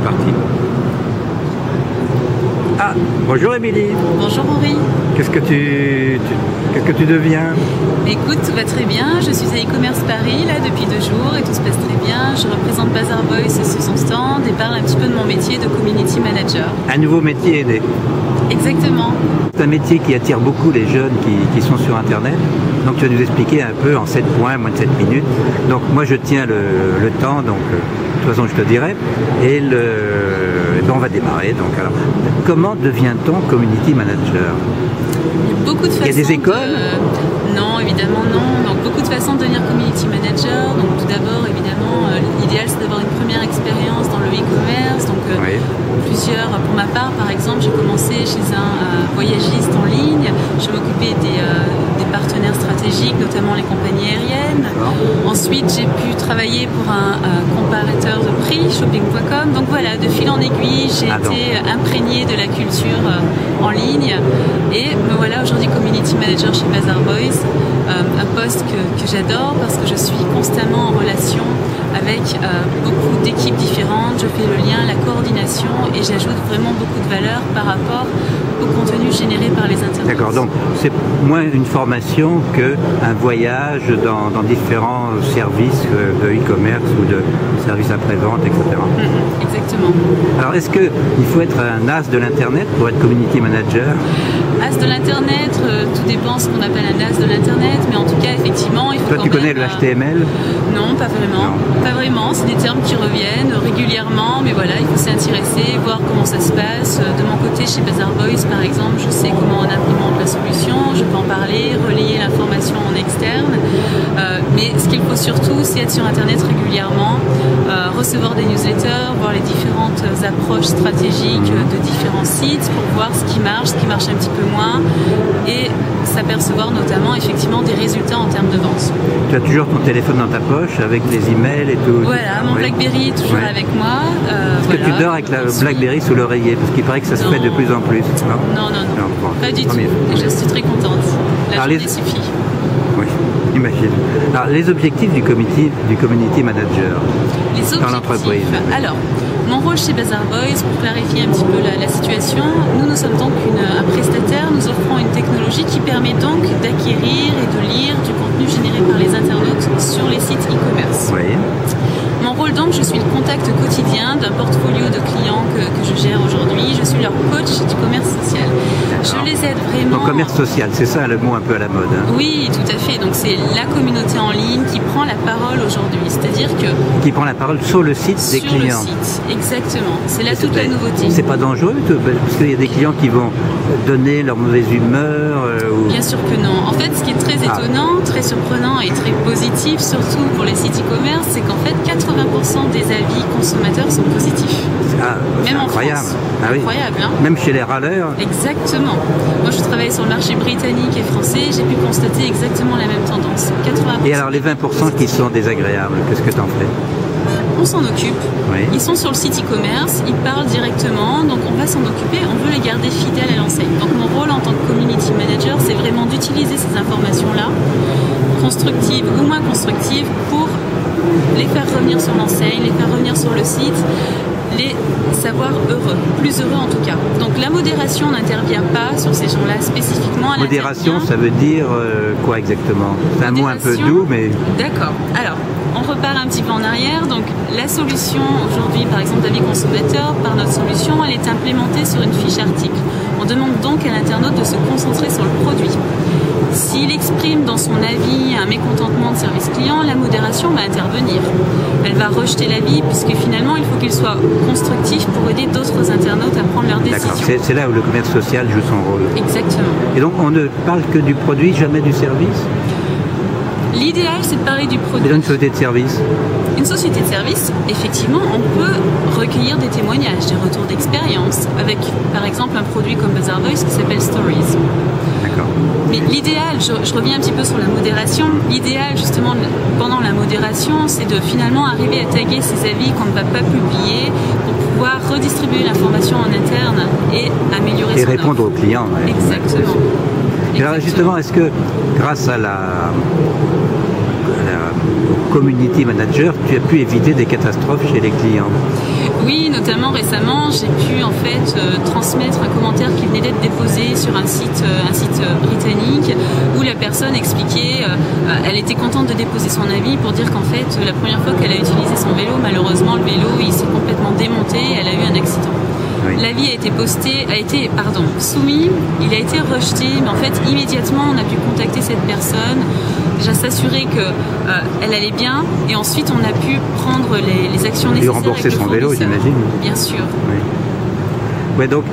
parti. Ah, bonjour Émilie. Bonjour Henri. Qu'est-ce que tu deviens? Écoute, tout va très bien. Je suis à e-commerce Paris là depuis 2 jours et tout se passe très bien. Je représente Bazar Boys sur son stand et parle un petit peu de mon métier de community manager. Un nouveau métier est né. Exactement. C'est un métier qui attire beaucoup les jeunes qui sont sur Internet. Donc tu vas nous expliquer un peu en 7 points, moins de 7 minutes. Donc moi je tiens le temps, donc de toute façon je te dirai. Et on va démarrer. Donc alors, comment devient-on community manager? Il y a beaucoup de façons. Il y a des écoles? Non, évidemment non. Donc beaucoup de façons de devenir community manager. Donc tout d'abord, évidemment, l'idéal c'est d'avoir une première expérience dans le e-commerce. Donc oui. Plusieurs, pour ma part par exemple, j'ai commencé chez un voyagiste en ligne. Je m'occupais des partenaires stratégiques, notamment les compagnies aériennes. Ensuite, j'ai pu travailler pour un comparateur de prix, shopping.com. Donc voilà, de fil en aiguille, j'ai été imprégnée de la culture en ligne. Et me voilà aujourd'hui community manager chez Bazar Boys, un poste que j'adore parce que je suis constamment en relation avec beaucoup d'équipes différentes. Je fais le lien, la coordination et j'ajoute vraiment beaucoup de valeur par rapport au contenu généré par les internautes. D'accord, donc c'est moins une formation qu'un voyage dans différents services de e-commerce ou de services après-vente, etc. Exactement. Alors est-ce qu'il faut être un as de l'internet pour être community manager? As de l'internet, tout dépend ce qu'on appelle un as de l'internet, mais en tout cas effectivement il faut. Toi tu connais le HTML? Non, pas vraiment. Non. Pas vraiment, c'est des termes qui reviennent régulièrement, mais voilà, il faut s'y intéresser, voir comment ça se passe. De mon côté chez Bazar Boys par exemple, je sais comment on implémente la solution, je peux en parler, relayer l'information en externe, mais ce qu'il faut surtout c'est être sur internet régulièrement, recevoir des newsletters, voir les différentes approches stratégiques de différents sites pour voir ce qui marche un petit peu moins et s'apercevoir notamment effectivement des résultats en termes de vente. Tu as toujours ton téléphone dans ta poche avec les emails et tout? Voilà, mon BlackBerry est toujours avec moi. Est-ce que tu dors avec la BlackBerry sous l'oreiller? Parce qu'il paraît que ça se fait de plus en plus. Non, pas du tout. Et je suis très contente. La journée suffit. Oui, imagine. Alors, les objectifs du community manager dans l'entreprise. Alors, mon rôle chez Bazar Boys, pour clarifier un petit peu la situation, nous sommes donc un prestataire, nous offrons une technologie qui permet donc d'acquérir et de lire du contenu généré par les internautes sur les sites e-commerce. Oui. Mon rôle donc, je suis le contact quotidien d'un portfolio de clients que je gère aujourd'hui. Je suis leur coach du commerce social. Je les aide vraiment. Donc, commerce social, c'est ça le mot un peu à la mode. Hein. Oui, tout à fait. Donc c'est la communauté en ligne qui prend la parole aujourd'hui. C'est-à-dire que... Qui prend la parole sur le site des clients. Sur le site, exactement. C'est là toute la nouveauté. C'est pas dangereux parce qu'il y a des clients qui vont donner leur mauvaise humeur Bien sûr que non. En fait, ce qui est très étonnant, très surprenant et très positif, surtout pour les sites e-commerce, c'est qu'en fait 80% des avis consommateurs sont positifs. Même en France. Ah, oui. Incroyable, hein? Même chez les râleurs. Exactement. Moi, je travaille sur le marché britannique et français. J'ai pu constater exactement la même tendance. 80%. Et alors, les 20% qui sont désagréables, qu'est-ce que tu en fais? On s'en occupe. Oui. Ils sont sur le site e-commerce, ils parlent directement, donc on va s'en occuper. On veut les garder fidèles à l'enseigne. Donc mon rôle en tant que community manager, c'est vraiment d'utiliser ces informations-là, constructives ou moins constructives, pour les faire revenir sur l'enseigne, les faire revenir sur le site, les savoir heureux, plus heureux en tout cas. Donc la modération n'intervient pas sur ces gens-là spécifiquement. Modération, ça veut dire quoi exactement? C'est un mot un peu doux, mais... D'accord. Alors, on repart un petit peu en arrière. Donc la solution aujourd'hui, par exemple d'avis consommateur, par notre solution, elle est implémentée sur une fiche article. On demande donc à l'internaute de se concentrer sur le produit. S'il exprime dans son avis un mécontentement de service client, la modération va intervenir. Elle va rejeter l'avis puisque finalement il faut qu'il soit constructif pour aider d'autres internautes à prendre leurs décisions. D'accord, c'est là où le commerce social joue son rôle. Exactement. Et donc on ne parle que du produit, jamais du service? L'idéal, c'est de parler du produit. Et dans une société de service? Une société de service, effectivement, on peut recueillir des témoignages, des retours d'expérience, avec par exemple un produit comme Bazar Boys qui s'appelle Stories. D'accord. Mais l'idéal, je reviens un petit peu sur la modération, l'idéal justement pendant la modération, c'est de finalement arriver à taguer ces avis qu'on ne va pas publier pour pouvoir redistribuer l'information en interne et améliorer et répondre aux clients. Ouais. Exactement. Alors justement, est-ce que grâce à au community manager, tu as pu éviter des catastrophes chez les clients. Oui, notamment récemment, j'ai pu en fait transmettre un commentaire qui venait d'être déposé sur un site britannique où la personne expliquait, elle était contente de déposer son avis pour dire qu'en fait, la première fois qu'elle a utilisé son vélo, malheureusement le vélo il s'est complètement démonté et elle a eu un accident. Oui. L'avis a été soumis, il a été rejeté, mais en fait immédiatement on a pu contacter cette personne, déjà s'assurer qu'elle allait bien, et ensuite on a pu prendre les actions nécessaires. Et rembourser son vélo, j'imagine. Bien sûr. Oui. Ouais, donc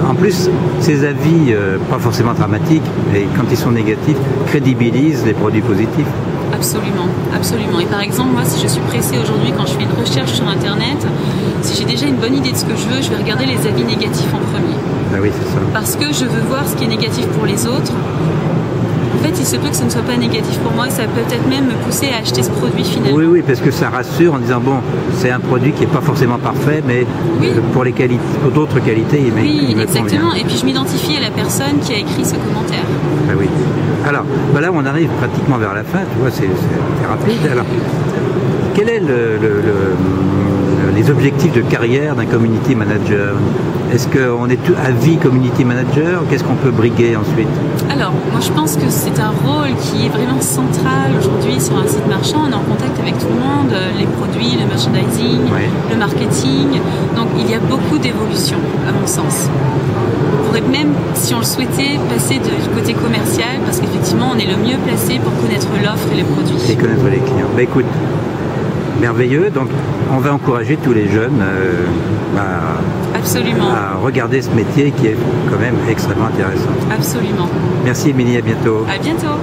en plus, ces avis, pas forcément dramatiques, mais quand ils sont négatifs, crédibilisent les produits positifs. Absolument, absolument. Et par exemple, moi, si je suis pressée aujourd'hui, quand je fais une recherche sur Internet, si j'ai déjà une bonne idée de ce que je veux, je vais regarder les avis négatifs en premier. Ah oui, c'est ça. Parce que je veux voir ce qui est négatif pour les autres. En fait, il se peut que ce ne soit pas négatif pour moi et ça peut peut-être même me pousser à acheter ce produit finalement. Oui, parce que ça rassure en disant, bon, c'est un produit qui n'est pas forcément parfait, mais oui. Pour d'autres qualités, il oui, exactement. Et puis je m'identifie à la personne qui a écrit ce commentaire. Ah oui. Alors, là, on arrive pratiquement vers la fin, tu vois, c'est rapide. Alors, quel est les objectifs de carrière d'un community manager? Est-ce qu'on est à vie community manager? Qu'est-ce qu'on peut briguer ensuite? Alors, moi je pense que c'est un rôle qui est vraiment central aujourd'hui sur un site marchand. On est en contact avec tout le monde, les produits, le merchandising, oui. Le marketing. Donc il y a beaucoup d'évolution à mon sens. On pourrait même, si on le souhaitait, passer du côté commercial parce qu'effectivement on est le mieux placé pour connaître l'offre et les produits. Et connaître les clients. Bah, écoute, merveilleux, donc on va encourager tous les jeunes Absolument. À regarder ce métier qui est quand même extrêmement intéressant. Absolument. Merci Émilie, à bientôt. À bientôt.